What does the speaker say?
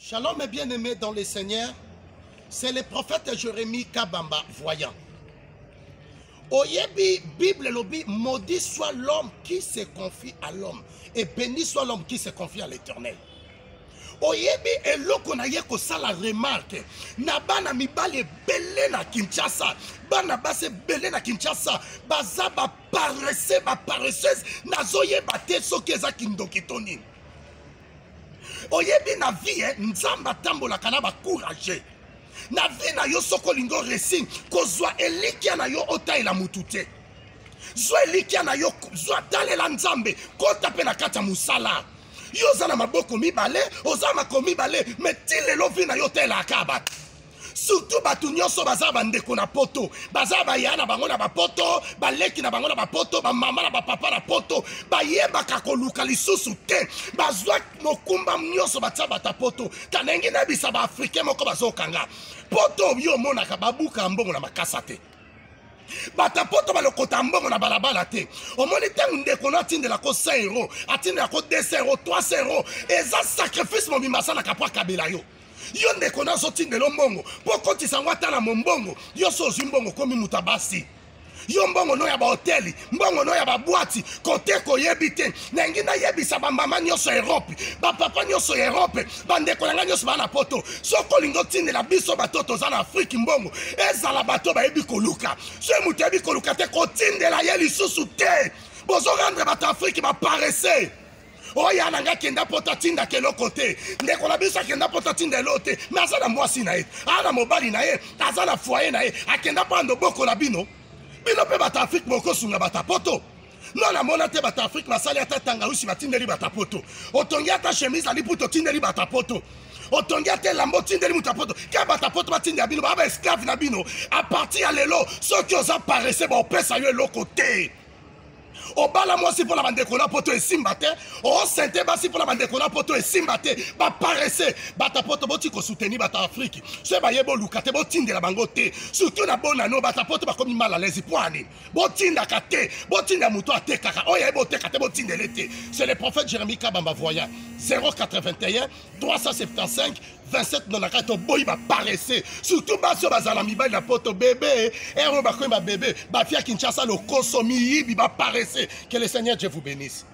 Shalom et bien-aimés dans le Seigneur, c'est le prophète Jérémie Kabamba voyant. Oyebi, Bible lobi, maudit soit l'homme qui se confie à l'homme et béni soit l'homme qui se confie à l'Éternel. Oyebi eloko na ye ko sala remarque na bana mibali belé na Kinshasa, bana base belé na Kinshasa, baza ba paresseuse na zoye bate soki eza kindoki toni. Oyebi na vie nzamba tambola kana ba courage. Na vie na yo soko lingo resi kozwa elikia na yo otaela mutute. Zwa elikia na yo zwa dalela nzambe kota pe na kata musala. Yo zana maboko mibale, ozama ko mibale, metile lo vi na yo tela akaba. Surtout batu nyonso baza bandeko na poto, baza bayana bango na bapoto, baleki na bango na bapoto, ba mama na papa na poto, bayeba kakoluka lisusu te, bazwa mokumba nyonso batsa bata poto, kanengi na bisa ba africain moko bazokanga. Poto yo mona ka babuka mbongo na makasa te. Bata poto balokota mbongo na balabala te. Omoni tangu ndeko na tindela ko 5 euros, atindela ko 200 euros, 300 euros, eza sacrifice mo bimasa na kapwa kabela yo. Yo ndeko na zo tindela mbongo, poko tisangwata na mbongo, yo so zimbongo komi mutabasi. Yo mbongo no ya ba hoteli, mbongo no ya ba boîte, kote ko yebite, nengina yebisa ba mama nyoso Europe, ba papa nyoso Europe, bandeko na nyoso bana poto. Soko lingo tindela biso batoto za na Afrique mbongo, ezala bato ba yebi koluka. So mutu yebi koluka te ko tindela ye lisusu te. Bozo rendre bata Afrique ba paresse. Oya nanga kenda pota tinda kelo kote. Ndeko na biso kenda pota tinda lote. Mais azana mwasi na ye, ana mobali na ye, azana foyer na ye, akenda pando boko na bino. Bino pe bata Afrique moko sunga bata poto. Non la mona te bata Afrique masali ata tanga usi batindeli bata poto. Otongi ata chemise ali puto tindeli bata poto. Otongi ata lambo tindeli muta poto. Ka bata poto batindi bino ba esclave na bino. A partir ya lelo, soki oza paresse ba opesa yo eloko te. Obala mwasi pour la bande kona poto e simbate, o sente basi pour la bande kona poto e simbate, ba paresse, bata poto boti ko soutenir bata Afrique. Se ba yebo lukate bo tindela bango te. Surtout na bona no bata poto ba komi mal à l'aise poani. Bo tinda kate, bo tinda muto ate kaka. O yebo te kate bo tindele te. C'est le prophète Jérémie Kabamba voyant. 081 375 27 94 boy ba paresse. Surtout baso bazala mibali na poto bébé, ero ba komi ba bébé, ba fia Kinshasa lo konsomi yibi ba paresse. Que le Seigneur Dieu vous bénisse.